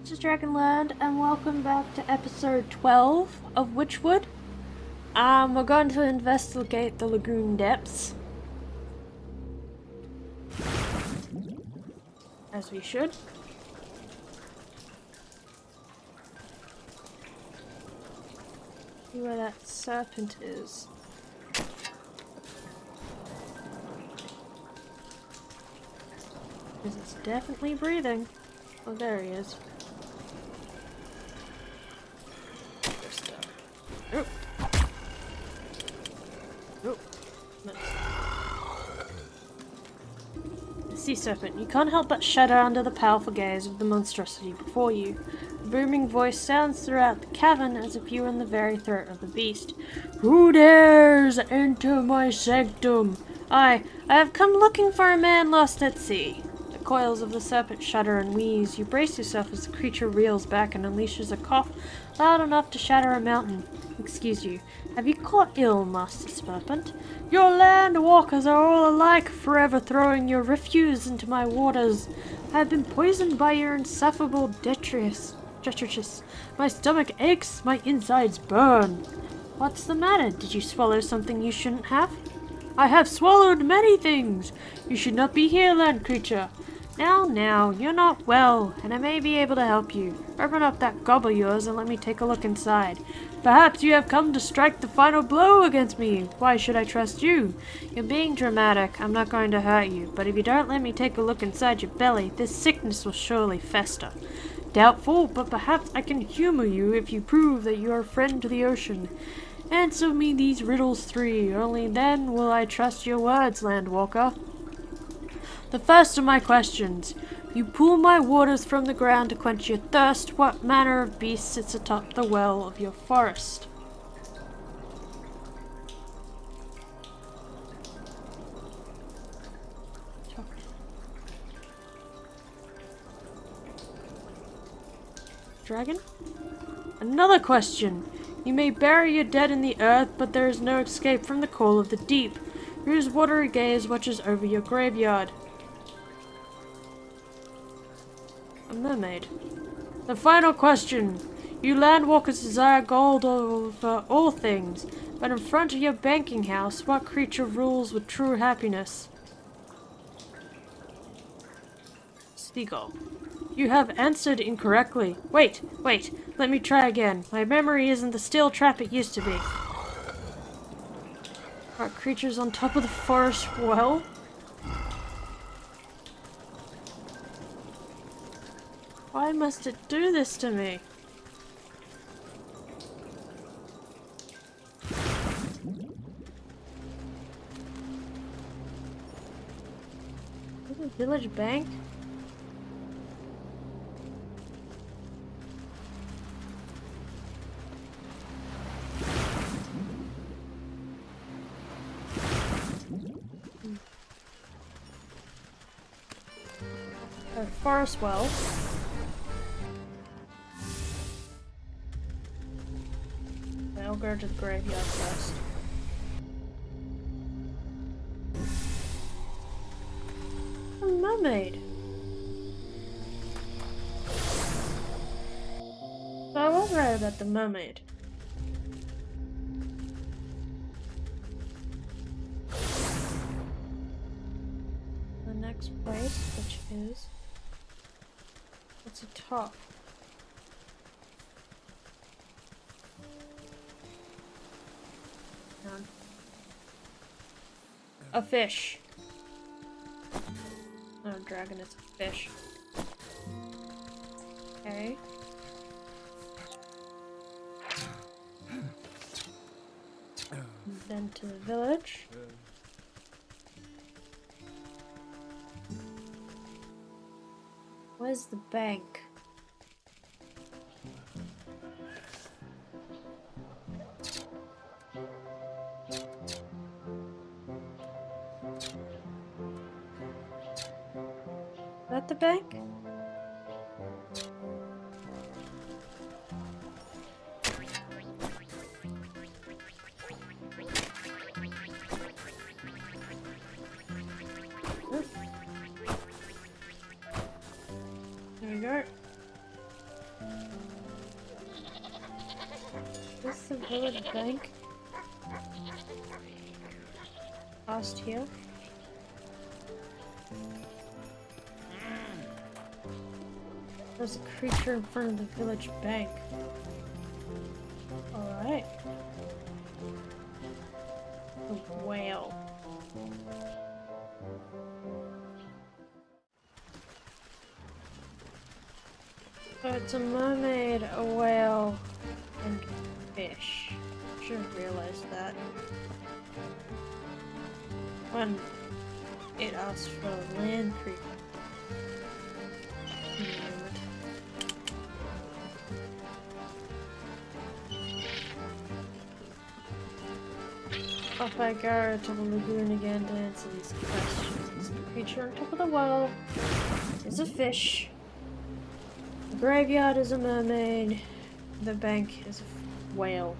This is Dragonland, and welcome back to episode 12 of Wytchwood. We're going to investigate the lagoon depths. As we should. See where that serpent is. Because it's definitely breathing. Oh, there he is. Oh. Oh. Nice. The sea serpent. You can't help but shudder under the powerful gaze of the monstrosity before you. A booming voice sounds throughout the cavern as if you were in the very throat of the beast. Who dares enter my sanctum? I have come looking for a man lost at sea. The coils of the serpent shudder and wheeze. You brace yourself as the creature reels back and unleashes a cough loud enough to shatter a mountain. Excuse you. Have you caught ill, Master Serpent? Your land walkers are all alike, forever throwing your refuse into my waters. I have been poisoned by your insufferable detritus. My stomach aches, my insides burn. What's the matter? Did you swallow something you shouldn't have? I have swallowed many things. You should not be here, land creature. Now, you're not well, and I may be able to help you. Open up that gob of yours and let me take a look inside. Perhaps you have come to strike the final blow against me. Why should I trust you? You're being dramatic. I'm not going to hurt you, but if you don't let me take a look inside your belly, this sickness will surely fester. Doubtful, but perhaps I can humor you if you prove that you are a friend to the ocean. Answer me these riddles 3, only then will I trust your words, Landwalker. The first of my questions. You pull my waters from the ground to quench your thirst. What manner of beast sits atop the well of your forest? Dragon? Another question. You may bury your dead in the earth, but there is no escape from the call of the deep. Whose watery gaze watches over your graveyard? A mermaid. The final question. You landwalkers desire gold over all things, but in front of your banking house, what creature rules with true happiness? Seagull. You have answered incorrectly. Wait, let me try again. My memory isn't the steel trap it used to be. Are creatures on top of the forest well? Why must it do this to me? Is it a village bank? A forest well. I'll go to the graveyard first. A mermaid. So I was right about the mermaid. The next place, which is... what's a top? A fish. Not a dragon, it's a fish. Okay. Then to the village. Where's the bank? Is that the bank? There we go. the village bank? Past here? There's a creature in front of the village bank. Alright. A whale. So it's a mermaid, a whale, and fish. Should have realized that. When it asked for a land creature. Off I go to the lagoon again to answer these questions. The creature on top of the well is a fish. The graveyard is a mermaid. The bank is a whale.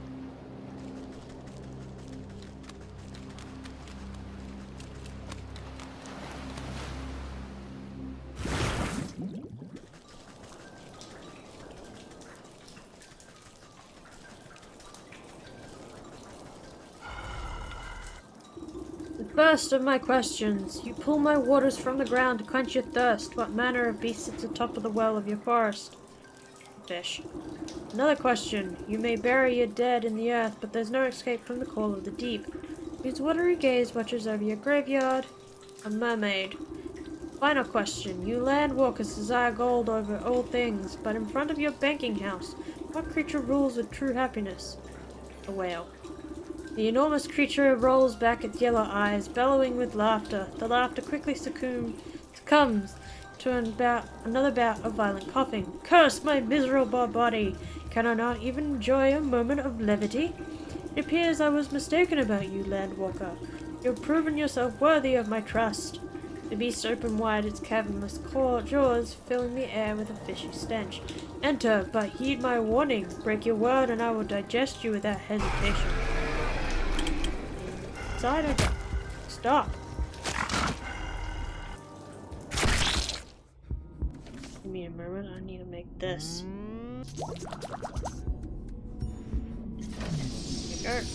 First of my questions. You pull my waters from the ground to quench your thirst. What manner of beast sits atop of the well of your forest? Fish. Another question. You may bury your dead in the earth, but there's no escape from the call of the deep. Whose watery gaze watches over your graveyard? A mermaid. Final question. You land walkers desire gold over all things, but in front of your banking house, what creature rules with true happiness? A whale. The enormous creature rolls back its yellow eyes, bellowing with laughter. The laughter quickly succumbs to another bout of violent coughing. Curse my miserable body! Can I not even enjoy a moment of levity? It appears I was mistaken about you, Landwalker. You have proven yourself worthy of my trust. The beast opened wide its cavernous jaws, filling the air with a fishy stench. Enter, but heed my warning. Break your word and I will digest you without hesitation. Inside I go. Stop. Give me a moment, I need to make this. There we go.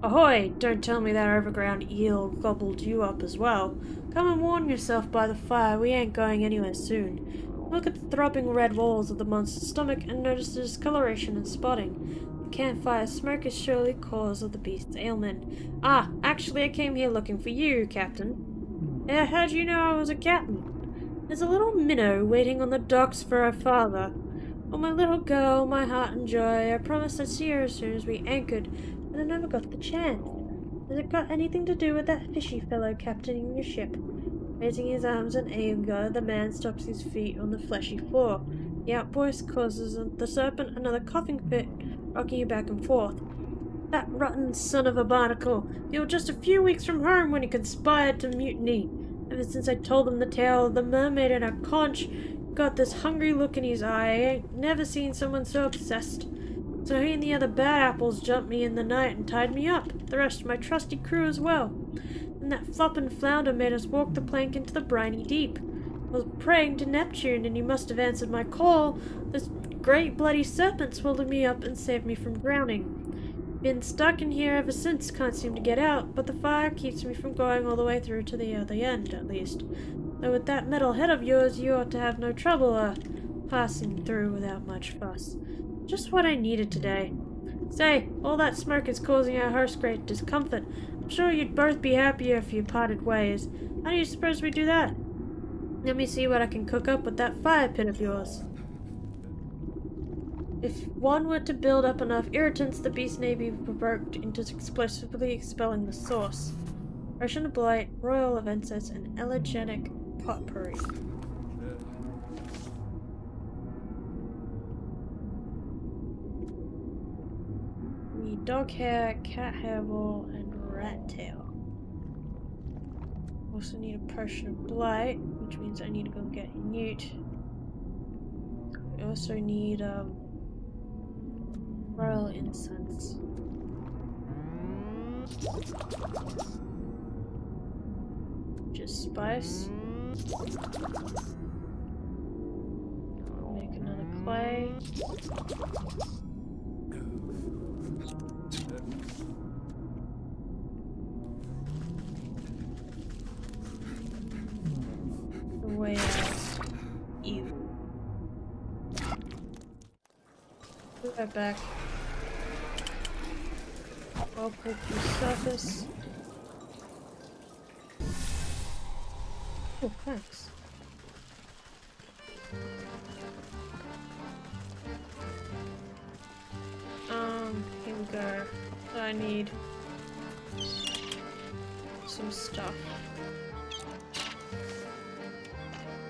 Ahoy! Don't tell me that overground eel gobbled you up as well. Come and warm yourself by the fire, we ain't going anywhere soon. Look at the throbbing red walls of the monster's stomach and notice the discoloration and spotting. Campfire smoke is surely cause of the beast's ailment. Ah, actually I came here looking for you, Captain. How'd you know I was a captain? There's a little minnow waiting on the docks for her father. Oh, my little girl, my heart and joy, I promised I'd see her as soon as we anchored, but I never got the chance. Has it got anything to do with that fishy fellow captaining your ship? Raising his arms in anger, the man stops his feet on the fleshy floor. The outburst causes the serpent another coughing fit, rocking you back and forth. That rotten son of a barnacle! You were just a few weeks from home when he conspired to mutiny. Ever since I told him the tale of the mermaid and her conch, got this hungry look in his eye. I ain't never seen someone so obsessed. So he and the other bad apples jumped me in the night and tied me up. The rest of my trusty crew as well. And that floppin' flounder made us walk the plank into the briny deep. I was praying to Neptune, and he must have answered my call. This great bloody serpent swallowed me up and saved me from drowning. Been stuck in here ever since, can't seem to get out, but the fire keeps me from going all the way through to the other end, at least. Though with that metal head of yours, you ought to have no trouble, passing through without much fuss. Just what I needed today. Say, all that smoke is causing our host great discomfort. I'm sure you'd both be happier if you parted ways. How do you suppose we do that? Let me see what I can cook up with that fire pit of yours. If one were to build up enough irritants, the beast may be provoked into explosively expelling the source. Ocean of Blight, Royal of Incense, and Elegiac Potpourri. We need dog hair, cat hairball, and rat tail. Also need a potion of blight, which means I need to go get newt. We also need royal incense. Just spice. Make another clay. The way out. Ew. Put that back. I'll put the surface. Oh, thanks. Here we go. I need some stuff.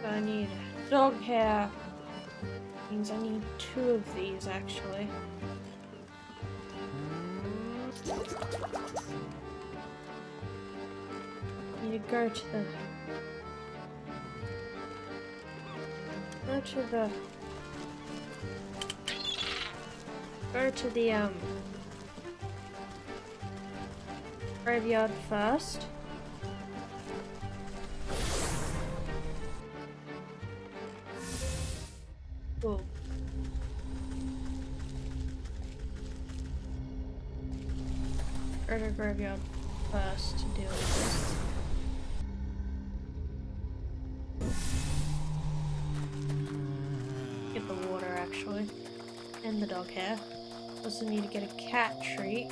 I need dog hair. Means I need 2 of these actually. I need to go to the graveyard first. Cool. Go to graveyard first to deal with this. Get the water actually. And the dog hair. Also need to get a cat treat.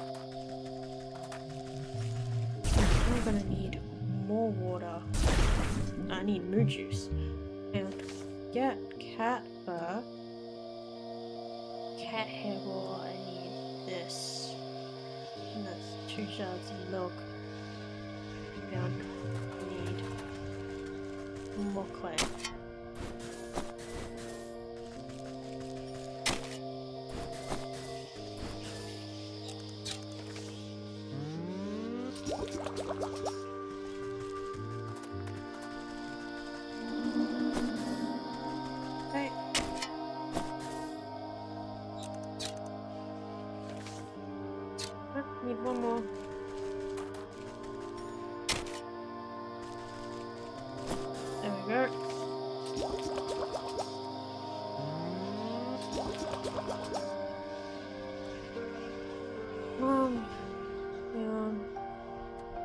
I'm gonna need more water. I need moo juice. And get cat fur. Cat hair ball, I need this. And that's 2 jars of milk. And I need more clay. Need one more. There we go.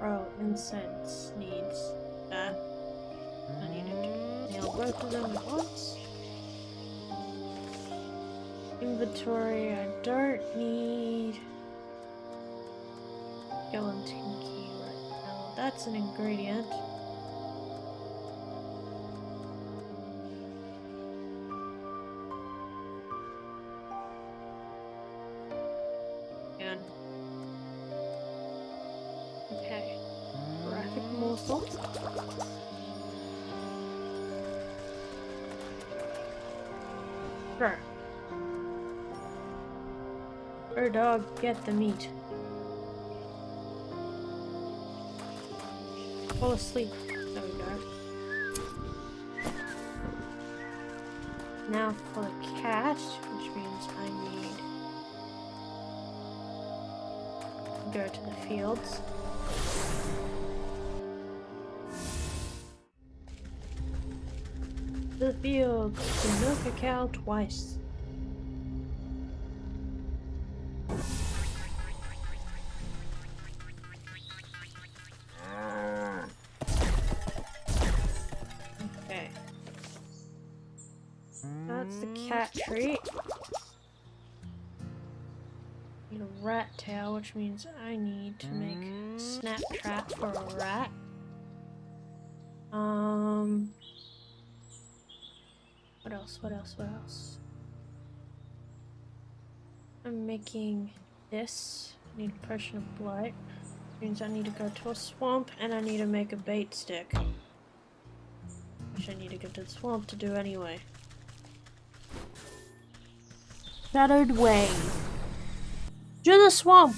Oh, incense needs that. I need to nail both of them at once. Inventory, I don't need skeleton key right now. That's an ingredient. And okay. Graphic morsel. Sure. Or dog, get the meat. Fall asleep. There we go. Now for the cat, which means I need to go to the fields. The fields to milk a cow twice. That's the cat treat. Need a rat tail, which means I need to make a snap trap for a rat. What else? What else? What else? I'm making this. I need a potion of blight. Which means I need to go to a swamp and I need to make a bait stick. Which I need to get to the swamp to do anyway. Shadowed way. To the swamp!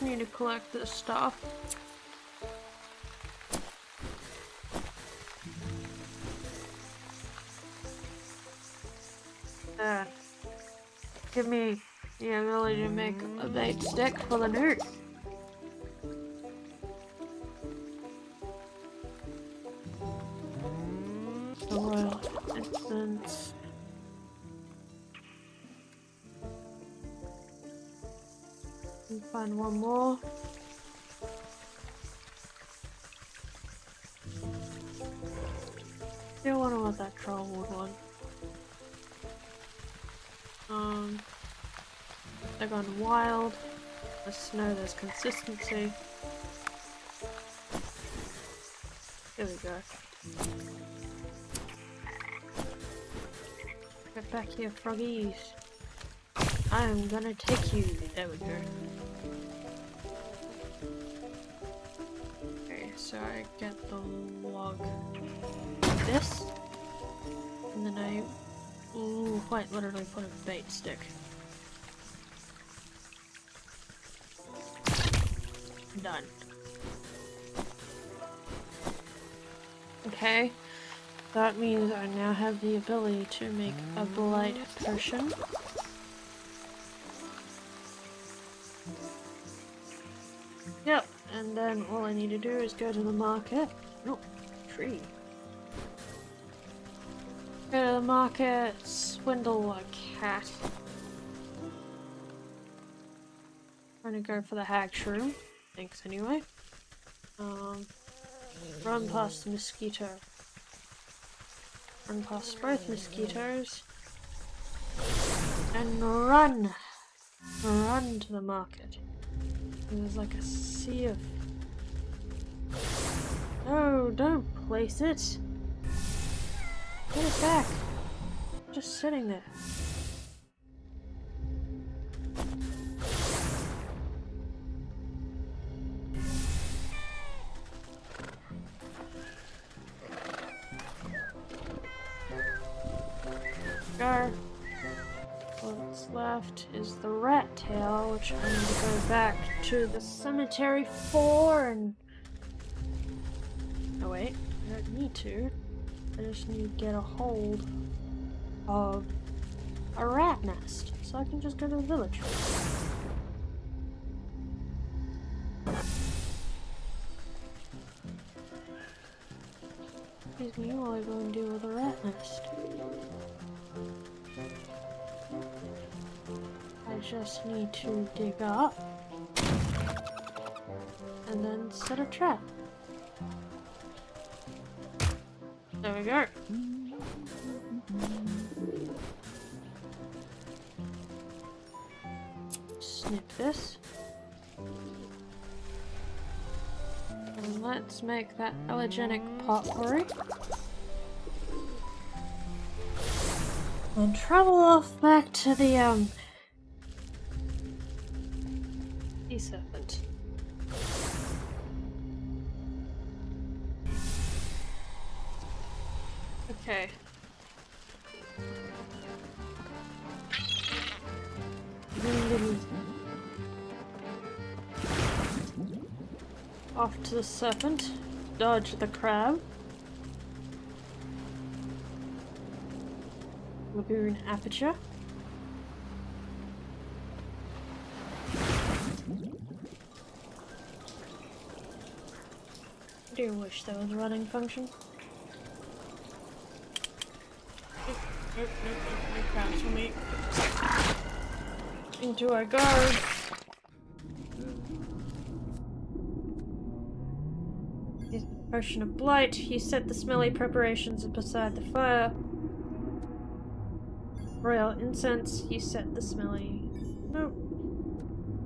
need to collect this stuff. Give me the ability to make a bait stick for the nerd. The royal incense. And find one more. Still wonder what that troll would want. They're gone wild. Let's know there's consistency. Here we go. Get back here, froggies. I'm gonna take you. There we go. Okay, so I get the log. This. And then I quite literally put a bait stick. Done. Okay, that means I now have the ability to make a blight potion. Yep, and then all I need to do is go to the market. Oh, tree. Go to the market, swindle a cat. I'm gonna go for the hag shroom. Thanks anyway. Run past the mosquito. Run past both mosquitoes. And run! Run to the market. There's like a sea of... No, don't place it! Get it back! Just sitting there. Go. What's left is the rat tail, which I need to go back to the cemetery for and... Oh wait, I don't need to. I just need to get a hold of a rat nest, so I can just go to the village. Excuse me while I go and deal with a rat nest. I just need to dig up and then set a trap. There we go. Snip this. And let's make that allergenic potpourri. And travel off back to the sea serpent. Okay. Off to the serpent. Dodge the crab. Lagoon aperture. I do wish there was a running function. Nope, no crabs for me. Into our guard. Potion of blight. You set the smelly preparations beside the fire. Royal incense. You set the smelly. Nope.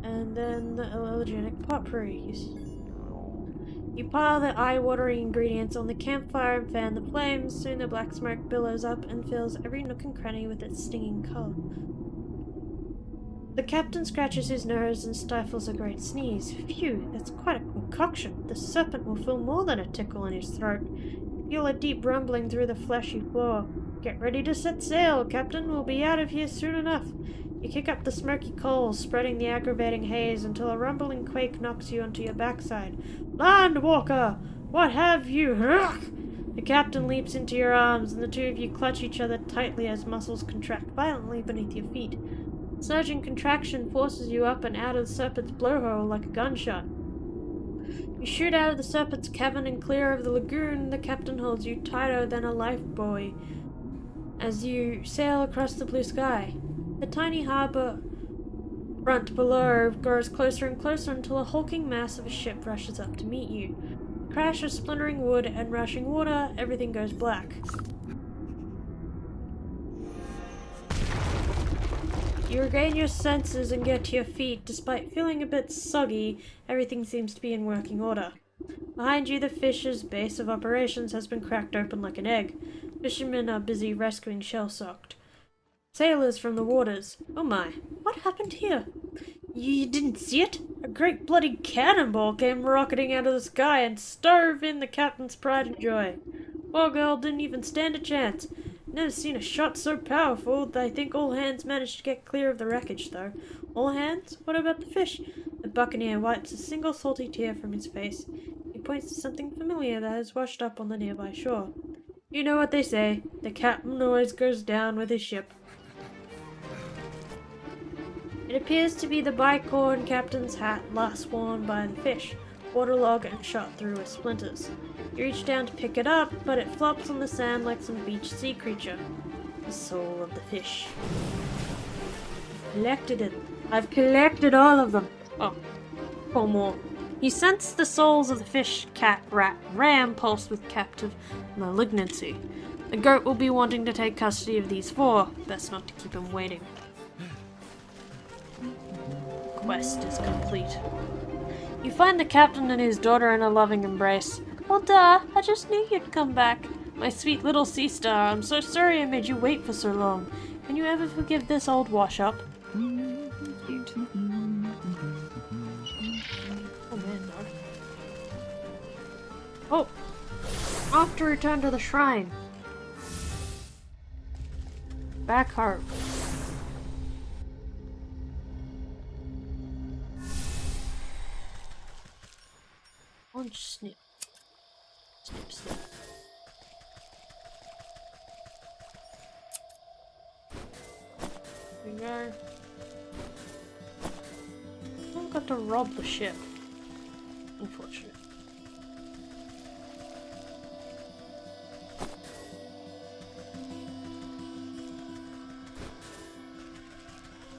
And then the allergenic potpourri. You pile the eye-watering ingredients on the campfire and fan the flames. Soon the black smoke billows up and fills every nook and cranny with its stinging colour. The captain scratches his nose and stifles a great sneeze. Phew, that's quite a concoction. The serpent will feel more than a tickle in his throat. Feel a deep rumbling through the fleshy floor. Get ready to set sail, Captain. We'll be out of here soon enough. You kick up the smoky coals, spreading the aggravating haze until a rumbling quake knocks you onto your backside. Landwalker! What have you? The captain leaps into your arms, and the two of you clutch each other tightly as muscles contract violently beneath your feet. Surging contraction forces you up and out of the serpent's blowhole like a gunshot. You shoot out of the serpent's cavern and clear of the lagoon. The captain holds you tighter than a lifebuoy as you sail across the blue sky. The tiny harbor front below grows closer and closer until a hulking mass of a ship rushes up to meet you. A crash of splintering wood and rushing water, everything goes black. You regain your senses and get to your feet. Despite feeling a bit soggy, everything seems to be in working order. Behind you, the fish's base of operations has been cracked open like an egg. Fishermen are busy rescuing shell-shocked sailors from the waters. Oh my, what happened here? You didn't see it? A great bloody cannonball came rocketing out of the sky and stove in the captain's pride and joy. Poor girl didn't even stand a chance. Never seen a shot so powerful. I think all hands managed to get clear of the wreckage, though. All hands? What about the fish? The buccaneer wipes a single salty tear from his face. He points to something familiar that has washed up on the nearby shore. You know what they say. The captain always goes down with his ship. It appears to be the bicorn captain's hat last worn by the fish, waterlogged and shot through with splinters. You reach down to pick it up, but it flops on the sand like some beach sea creature. The soul of the fish. Collected it. I've collected all of them. Oh, 4 more. You sense the souls of the fish, cat, rat, ram pulse with captive malignancy. The goat will be wanting to take custody of these 4. Best not to keep him waiting. Quest is complete. You find the captain and his daughter in a loving embrace. Well, duh, I just knew you'd come back. My sweet little sea star, I'm so sorry I made you wait for so long. Can you ever forgive this old wash-up? Cute. Oh man, dog. Oh! Off to return to the shrine. Back home. Orange snip. Snip, snip. There we go. I've got to rob the ship. Unfortunate.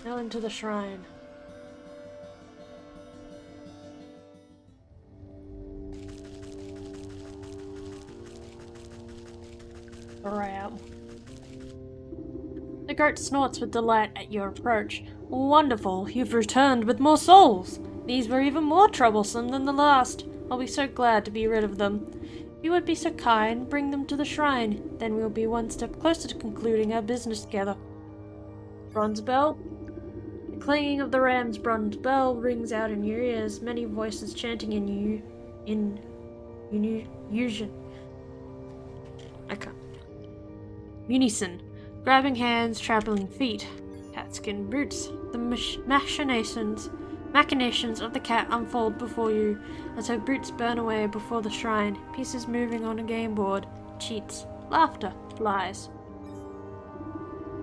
Now into the shrine. Alright. The goat snorts with delight at your approach. Wonderful, you've returned with more souls! These were even more troublesome than the last. I'll be so glad to be rid of them. If you would be so kind, bring them to the shrine. Then we'll be one step closer to concluding our business together. Bronze bell? The clanging of the ram's bronze bell rings out in your ears, many voices chanting in unison, grabbing hands, trampling feet. Catskin boots. The machinations of the cat unfold before you as her boots burn away before the shrine, pieces moving on a game board, cheats, laughter, lies.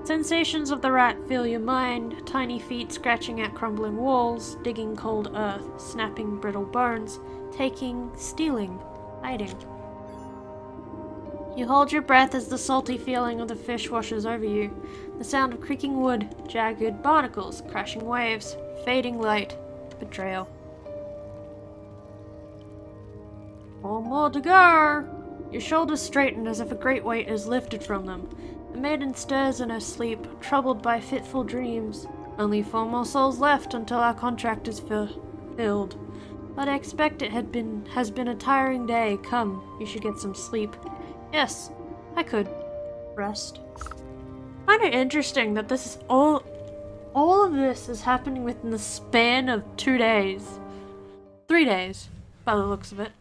Sensations of the rat fill your mind, tiny feet scratching at crumbling walls, digging cold earth, snapping brittle bones, taking, stealing, hiding. You hold your breath as the salty feeling of the fish washes over you. The sound of creaking wood, jagged barnacles, crashing waves, fading light, betrayal. 4 more to go! Your shoulders straighten as if a great weight is lifted from them. The maiden stirs in her sleep, troubled by fitful dreams. Only 4 more souls left until our contract is filled. But I expect it has been a tiring day. Come, you should get some sleep. Yes, I could. Rest. I find it interesting that this is all of this is happening within the span of 2 days. 3 days, by the looks of it.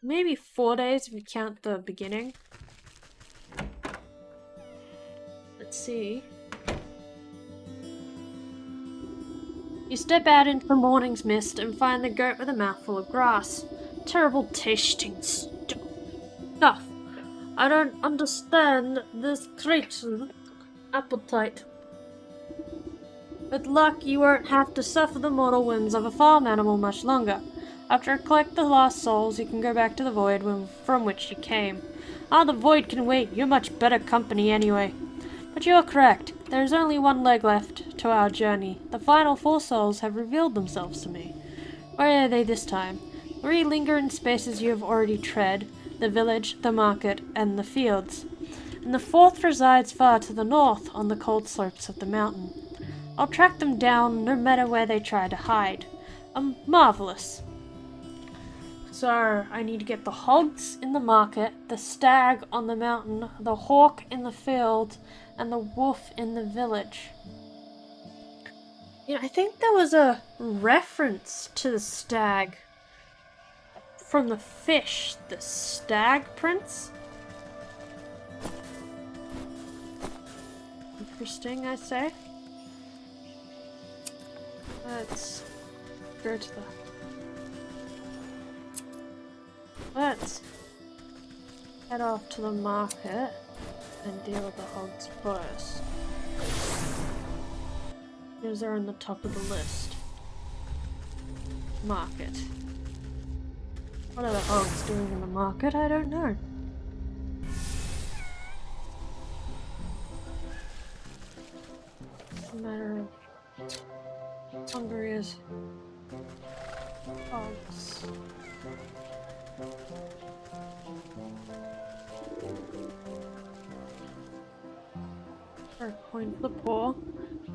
Maybe 4 days if you count the beginning. see. You step out into the morning's mist and find the goat with a mouthful of grass. Terrible tasting stuff. I don't understand this creature's appetite. With luck, you won't have to suffer the mortal whims of a farm animal much longer. After you collect the last souls, you can go back to the void from which you came. Ah, the void can wait. You're much better company anyway. But you're correct. There is only one leg left to our journey. The final 4 souls have revealed themselves to me. Where are they this time? 3 linger in spaces you have already tread, the village, the market, and the fields. And the 4th resides far to the north, on the cold slopes of the mountain. I'll track them down no matter where they try to hide. Marvelous. So, I need to get the hogs in the market, the stag on the mountain, the hawk in the field, and the wolf in the village. You know, I think there was a reference to the stag from the fish, the stag prince. Interesting, I say. Let's go to the... Let's head off to the market and deal with the hogs first. Because they're on the top of the list. Market. What are the hogs doing in the market? I don't know. It's a matter of hungry as hogs. For a coin for the poor.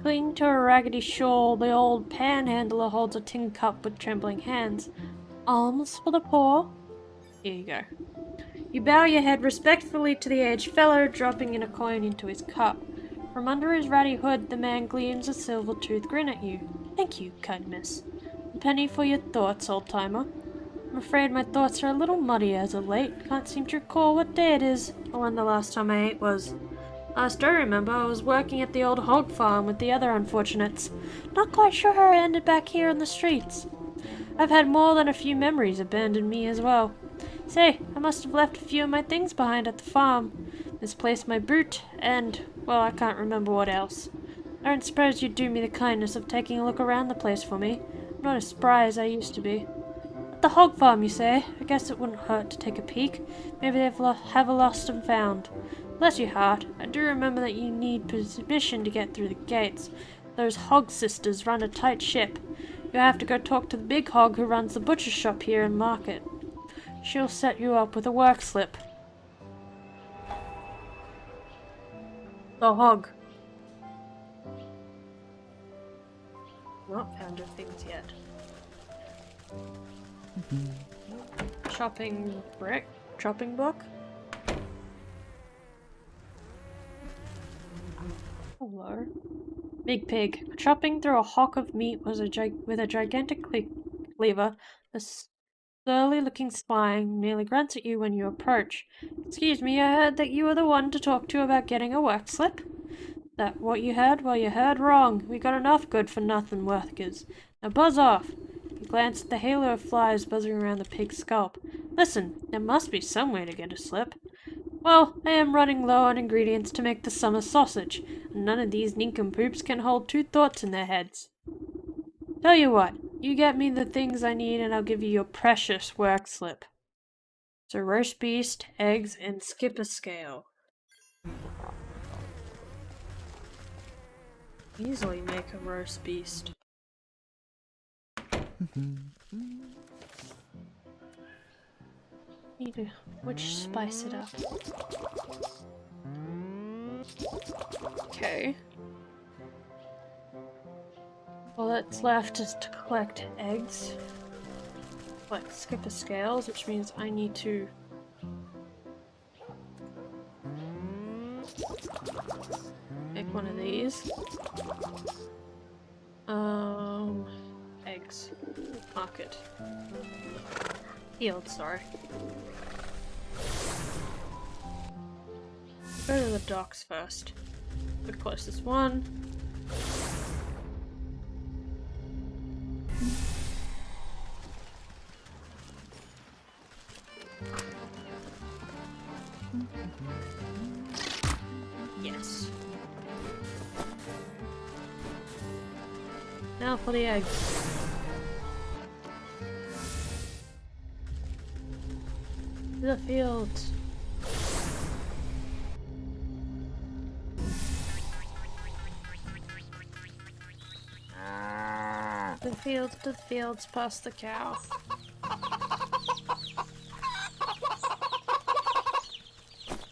Clinging to a raggedy shawl, the old panhandler holds a tin cup with trembling hands. Alms for the poor? Here you go. You bow your head respectfully to the aged fellow, dropping in a coin into his cup. From under his ratty hood, the man gleams a silver-toothed grin at you. Thank you, kind miss. A penny for your thoughts, old-timer. I'm afraid my thoughts are a little muddy as of late. Can't seem to recall what day it is, or when the last time I ate was. Last I remember, I was working at the old hog farm with the other unfortunates. Not quite sure how I ended back here in the streets. I've had more than a few memories abandon me as well. Say, I must have left a few of my things behind at the farm. Misplaced my boot, and, well, I can't remember what else. I don't suppose you'd do me the kindness of taking a look around the place for me. I'm not as spry as I used to be. At the hog farm, you say? I guess it wouldn't hurt to take a peek. Maybe they've have a lost and found. Bless your heart, I do remember that you need permission to get through the gates. Those hog sisters run a tight ship. You'll have to go talk to the big hog who runs the butcher's shop here in Market. She'll set you up with a work slip. The hog. Not found her things yet. Chopping brick? Chopping block? Hello. Big pig. Chopping through a hock of meat was with a gigantic cleaver. The surly-looking spine merely grunts at you when you approach. Excuse me, I heard that you were the one to talk to about getting a work slip. That what you heard? Well, you heard wrong. We got enough good-for-nothing workers. Now buzz off. You glance at the halo of flies buzzing around the pig's scalp. Listen, there must be some way to get a slip. Well, I am running low on ingredients to make the summer sausage, and none of these nincompoops can hold 2 thoughts in their heads. Tell you what, you get me the things I need and I'll give you your precious work slip. So roast beast, eggs, and skip a scale. Easily make a roast beast. Need to spice it up. Okay. All that's left is to collect eggs. Like skipper scales, which means I need to make one of these. Eggs. Market. Field, sorry. Go to the docks first. The closest one. Yes. Now for the eggs. The fields. To the fields, past the cow.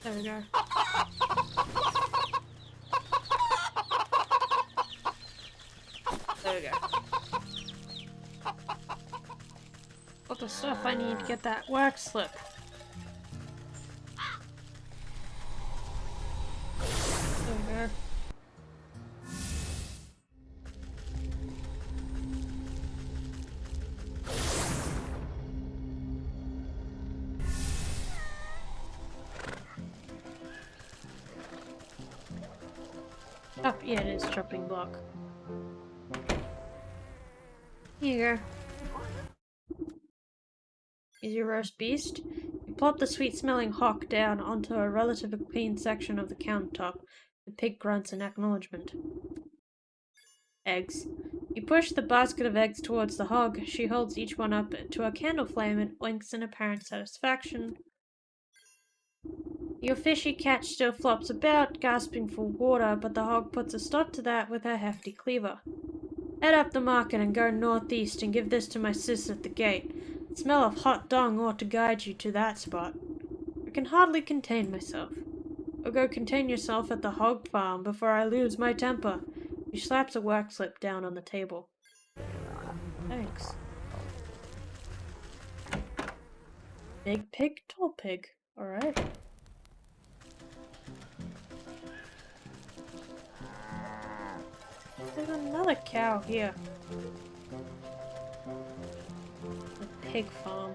There we go. There we go. What the stuff I need to get that wax slip. There we go. Oh, yeah, it is chopping block. Here you go. Is your roast beast? You plop the sweet-smelling hock down onto a relatively clean section of the countertop. The pig grunts in acknowledgement. Eggs. You push the basket of eggs towards the hog. She holds each one up to a candle flame and blinks in apparent satisfaction. Your fishy catch still flops about, gasping for water, but the hog puts a stop to that with her hefty cleaver. Head up the market and go northeast and give this to my sis at the gate. The smell of hot dung ought to guide you to that spot. I can hardly contain myself. Or go contain yourself at the hog farm before I lose my temper. She slaps a wax slip down on the table. Thanks. Big pig, tall pig. Alright. There's another cow here. A pig farm.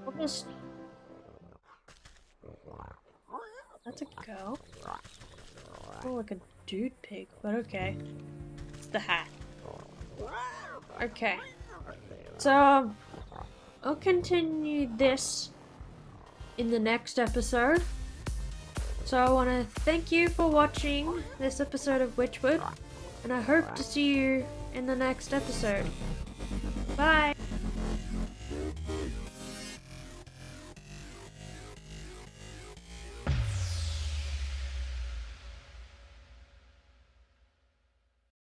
What was... That's a cow. Oh, like a dude pig, but okay. It's the hat. Okay. So, I'll continue this in the next episode. So I want to thank you for watching this episode of Wytchwood, and I hope to see you in the next episode. Bye!